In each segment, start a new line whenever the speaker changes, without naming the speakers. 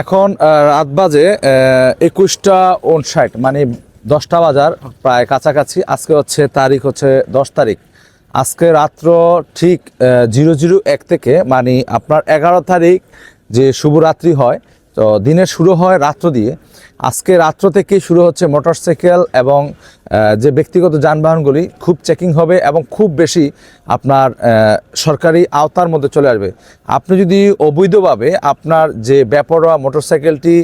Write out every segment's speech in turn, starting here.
এখন রাত বাজে 21টা 59, মানে 10টা বাজার প্রায় কাছাকাছি। আজকে হচ্ছে তারিখ হচ্ছে 10 তারিখ। আজকে রাত্র ঠিক 001 থেকে, মানে আপনার 11 তারিখ যে শুভরাত্রি হয়, তো দিনের শুরু হয় রাত্র দিয়ে। আজকে রাত্র থেকে শুরু হচ্ছে মোটরসাইকেল এবং যে ব্যক্তিগত যানবাহনগুলি খুব চেকিং হবে এবং খুব বেশি আপনার সরকারি আওতার মধ্যে চলে আসবে। আপনি যদি অবৈধভাবে আপনার যে বেপরোয়া মোটরসাইকেলটি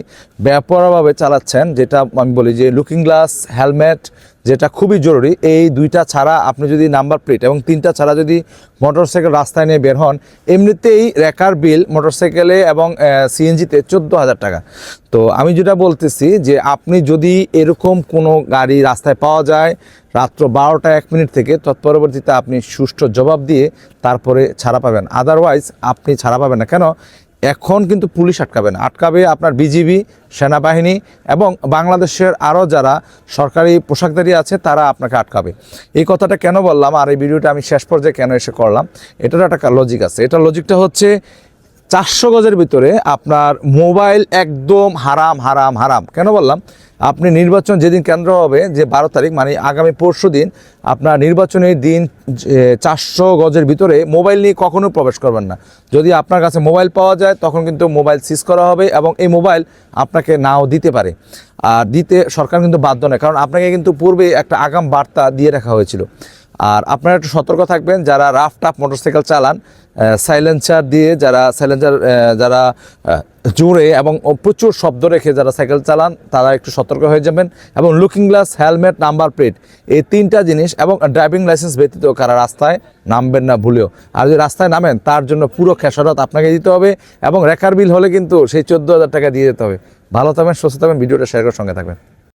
বেপরোয়াভাবে চালাচ্ছেন, যেটা আমি বলি যে লুকিং গ্লাস, হেলমেট, যেটা খুবই জরুরি, এই দুইটা ছাড়া আপনি যদি নাম্বার প্লেট এবং 3টা ছাড়া যদি মোটরসাইকেল রাস্তায় নিয়ে বের হন, এমনিতেই রেকার বিল মোটরসাইকেলে এবং সিএনজিতে 14,000 টাকা। তো আমি যেটা বলতেছি যে আপনি যদি এরকম কোনো গাড়ি রাস্তায় পাওয়া যায় রাত্র 12টা 1 মিনিট থেকে, তৎপরবর্তীতে আপনি সুষ্ঠু জবাব দিয়ে তারপরে ছাড়া পাবেন। আদারওয়াইজ আপনি ছাড়া পাবেন না। কেন? এখন কিন্তু পুলিশ আটকাবে না, আটকাবে আপনার বিজিবি, সেনাবাহিনী এবং বাংলাদেশের আরও যারা সরকারি পোশাকধারী আছে তারা আপনাকে আটকাবে। এই কথাটা কেন বললাম আর এই ভিডিওটা আমি শেষ পর্যায়ে কেন এসে করলাম, এটার একটা লজিক আছে। এটা লজিকটা হচ্ছে 400 গজের ভিতরে আপনার মোবাইল একদম হারাম হারাম হারাম। কেন বললাম? আপনি নির্বাচন যেদিন কেন্দ্র হবে, যে 12 তারিখ, মানে আগামী পরশু দিন, আপনার নির্বাচনের দিন 400 গজের ভিতরে মোবাইল নিয়ে কখনো প্রবেশ করবেন না। যদি আপনার কাছে মোবাইল পাওয়া যায় তখন কিন্তু মোবাইল সিজ করা হবে এবং এই মোবাইল আপনাকে নাও দিতে পারে। আর দিতে সরকার কিন্তু বাধ্য নয়, কারণ আপনাকে কিন্তু পূর্বে একটা আগাম বার্তা দিয়ে রাখা হয়েছিল। আর আপনারা একটু সতর্ক থাকবেন, যারা রাফ টাফ মোটরসাইকেল চালান, সাইলেন্সার দিয়ে যারা জোরে এবং প্রচুর শব্দ রেখে যারা সাইকেল চালান, তারা একটু সতর্ক হয়ে যাবেন। এবং looking glass, helmet, number plate, এই 3টা জিনিস এবং ড্রাইভিং লাইসেন্স ব্যতীত কারা রাস্তায় নামবেন না ভুলেও। আর যদি রাস্তায় নামেন তার জন্য পুরো খেসারত আপনাকে দিতে হবে এবং রেকার বিল হলে কিন্তু সেই 14,000 টাকা দিয়ে যেতে হবে। ভালো থাকবেন, সুস্থ থাকবেন, ভিডিওটা শেয়ার করার সঙ্গে থাকবেন।